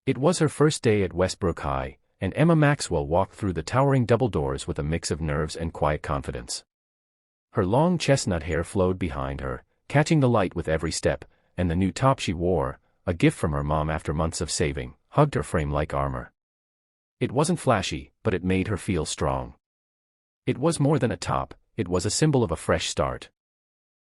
It was her first day at Westbrook High, and Emma Maxwell walked through the towering double doors with a mix of nerves and quiet confidence. Her long chestnut hair flowed behind her, catching the light with every step, and the new top she wore, a gift from her mom after months of saving, hugged her frame like armor. It wasn't flashy, but it made her feel strong. It was more than a top, it was a symbol of a fresh start.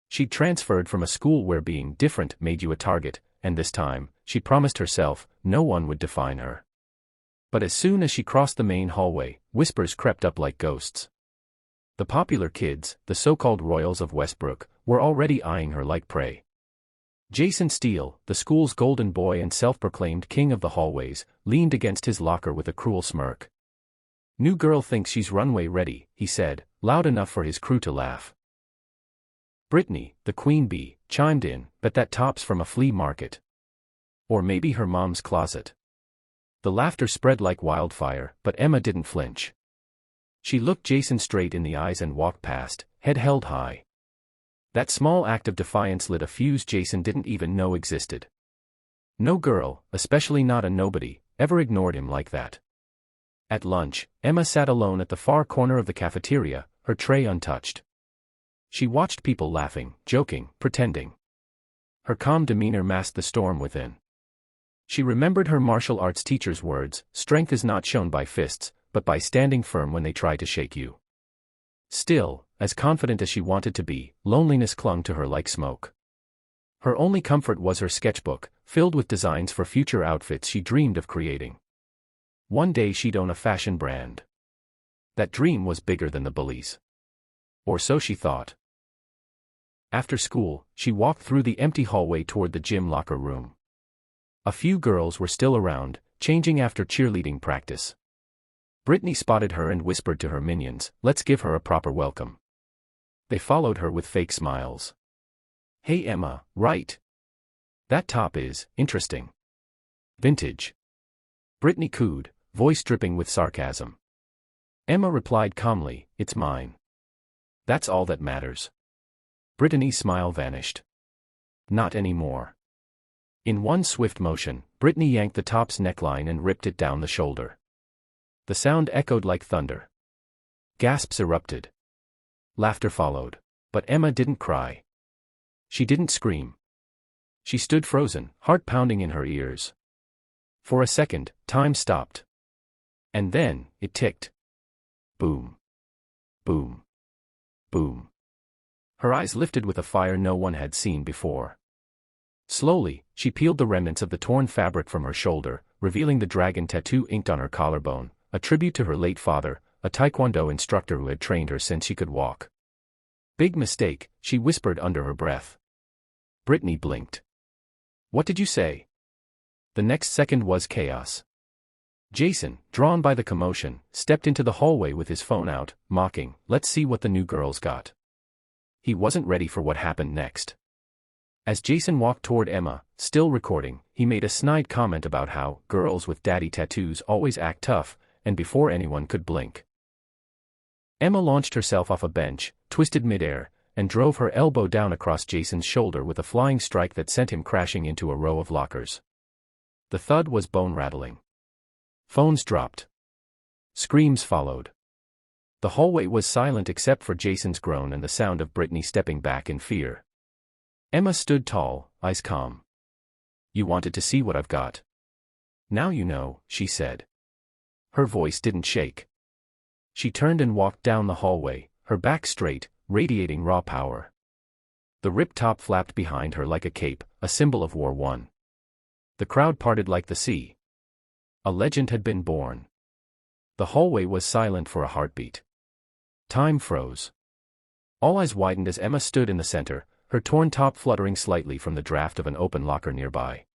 She'd transferred from a school where being different made you a target, and this time, she promised herself, no one would define her. But as soon as she crossed the main hallway, whispers crept up like ghosts. The popular kids, the so-called royals of Westbrook, were already eyeing her like prey. Jason Steele, the school's golden boy and self-proclaimed king of the hallways, leaned against his locker with a cruel smirk. "New girl thinks she's runway ready," he said, loud enough for his crew to laugh. Brittany, the queen bee, chimed in, "Bet that top's from a flea market. Or maybe her mom's closet." The laughter spread like wildfire, but Emma didn't flinch. She looked Jason straight in the eyes and walked past, head held high. That small act of defiance lit a fuse Jason didn't even know existed. No girl, especially not a nobody, ever ignored him like that. At lunch, Emma sat alone at the far corner of the cafeteria, her tray untouched. She watched people laughing, joking, pretending. Her calm demeanor masked the storm within. She remembered her martial arts teacher's words, "Strength is not shown by fists, but by standing firm when they try to shake you." Still, as confident as she wanted to be, loneliness clung to her like smoke. Her only comfort was her sketchbook, filled with designs for future outfits she dreamed of creating. One day she'd own a fashion brand. That dream was bigger than the Bullies. Or so she thought. After school, she walked through the empty hallway toward the gym locker room. A few girls were still around, changing after cheerleading practice. Brittany spotted her and whispered to her minions, "Let's give her a proper welcome." They followed her with fake smiles. "Hey Emma, right? That top is interesting. Vintage." Brittany cooed, voice dripping with sarcasm. Emma replied calmly, "It's mine. That's all that matters." Brittany's smile vanished. Not anymore. In one swift motion, Brittany yanked the top's neckline and ripped it down the shoulder. The sound echoed like thunder. Gasps erupted. Laughter followed. But Emma didn't cry. She didn't scream. She stood frozen, heart pounding in her ears. For a second, time stopped. And then, it ticked. Boom. Boom. Boom. Her eyes lifted with a fire no one had seen before. Slowly, she peeled the remnants of the torn fabric from her shoulder, revealing the dragon tattoo inked on her collarbone, a tribute to her late father, a taekwondo instructor who had trained her since she could walk. "Big mistake," she whispered under her breath. Brittany blinked. "What did you say?" The next second was chaos. Jason, drawn by the commotion, stepped into the hallway with his phone out, mocking, "Let's see what the new girl's got." He wasn't ready for what happened next. As Jason walked toward Emma, still recording, he made a snide comment about how girls with daddy tattoos always act tough, and before anyone could blink. Emma launched herself off a bench, twisted midair, and drove her elbow down across Jason's shoulder with a flying strike that sent him crashing into a row of lockers. The thud was bone-rattling. Phones dropped. Screams followed. The hallway was silent except for Jason's groan and the sound of Brittany stepping back in fear. Emma stood tall, eyes calm. "You wanted to see what I've got. Now you know," she said. Her voice didn't shake. She turned and walked down the hallway, her back straight, radiating raw power. The ripped top flapped behind her like a cape, a symbol of war won. The crowd parted like the sea. A legend had been born. The hallway was silent for a heartbeat. Time froze. All eyes widened as Emma stood in the center, her torn top fluttering slightly from the draft of an open locker nearby.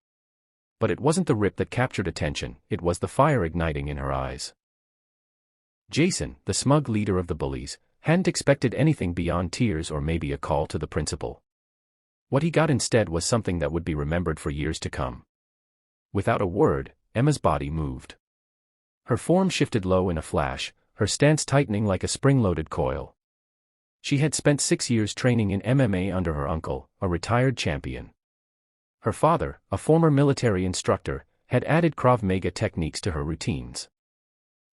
But it wasn't the rip that captured attention, it was the fire igniting in her eyes. Jason, the smug leader of the Bullies, hadn't expected anything beyond tears or maybe a call to the principal. What he got instead was something that would be remembered for years to come. Without a word, Emma's body moved. Her form shifted low in a flash, her stance tightening like a spring-loaded coil. She had spent 6 years training in MMA under her uncle, a retired champion. Her father, a former military instructor, had added Krav Maga techniques to her routines.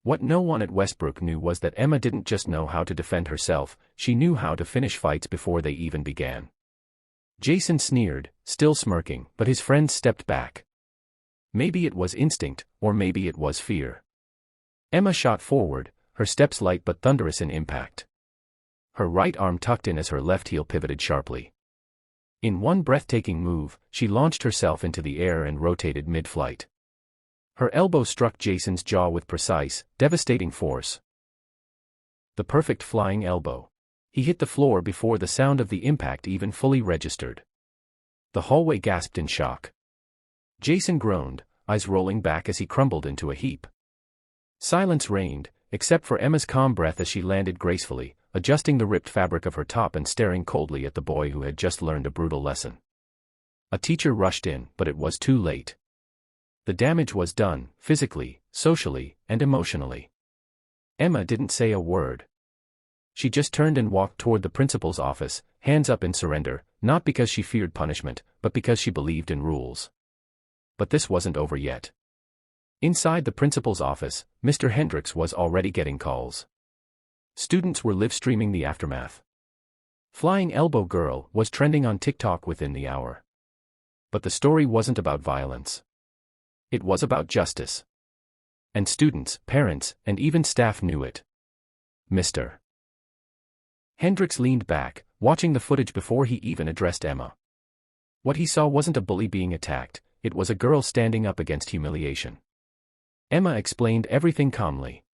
What no one at Westbrook knew was that Emma didn't just know how to defend herself, she knew how to finish fights before they even began. Jason sneered, still smirking, but his friends stepped back. Maybe it was instinct, or maybe it was fear. Emma shot forward, her steps light but thunderous in impact. Her right arm tucked in as her left heel pivoted sharply. In one breathtaking move, she launched herself into the air and rotated mid-flight. Her elbow struck Jason's jaw with precise, devastating force. The perfect flying elbow. He hit the floor before the sound of the impact even fully registered. The hallway gasped in shock. Jason groaned, eyes rolling back as he crumbled into a heap. Silence reigned, except for Emma's calm breath as she landed gracefully, adjusting the ripped fabric of her top and staring coldly at the boy who had just learned a brutal lesson. A teacher rushed in, but it was too late. The damage was done, physically, socially, and emotionally. Emma didn't say a word. She just turned and walked toward the principal's office, hands up in surrender, not because she feared punishment, but because she believed in rules. But this wasn't over yet. Inside the principal's office, Mr. Hendricks was already getting calls. Students were live-streaming the aftermath. Flying Elbow Girl was trending on TikTok within the hour. But the story wasn't about violence. It was about justice. And students, parents, and even staff knew it. Mr. Hendricks leaned back, watching the footage before he even addressed Emma. What he saw wasn't a bully being attacked, it was a girl standing up against humiliation. Emma explained everything calmly.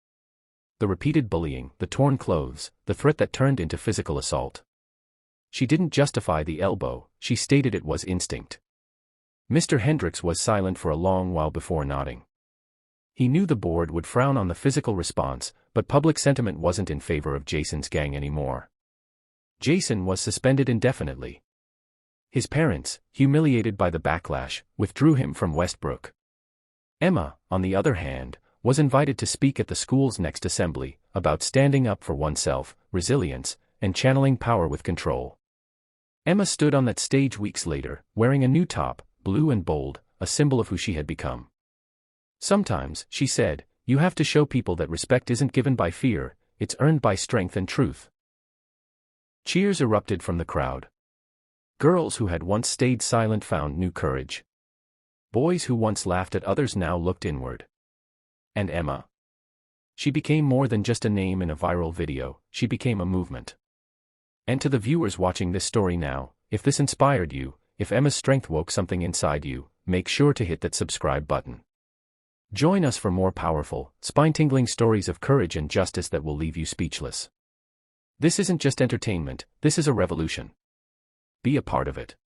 The repeated bullying, the torn clothes, the threat that turned into physical assault. She didn't justify the elbow, she stated it was instinct. Mr. Hendricks was silent for a long while before nodding. He knew the board would frown on the physical response, but public sentiment wasn't in favor of Jason's gang anymore. Jason was suspended indefinitely. His parents, humiliated by the backlash, withdrew him from Westbrook. Emma, on the other hand, was invited to speak at the school's next assembly, about standing up for oneself, resilience, and channeling power with control. Emma stood on that stage weeks later, wearing a new top, blue and bold, a symbol of who she had become. Sometimes, she said, you have to show people that respect isn't given by fear, it's earned by strength and truth. Cheers erupted from the crowd. Girls who had once stayed silent found new courage. Boys who once laughed at others now looked inward. And Emma? She became more than just a name in a viral video, she became a movement. And to the viewers watching this story now, if this inspired you, if Emma's strength woke something inside you, make sure to hit that subscribe button. Join us for more powerful, spine-tingling stories of courage and justice that will leave you speechless. This isn't just entertainment, this is a revolution. Be a part of it.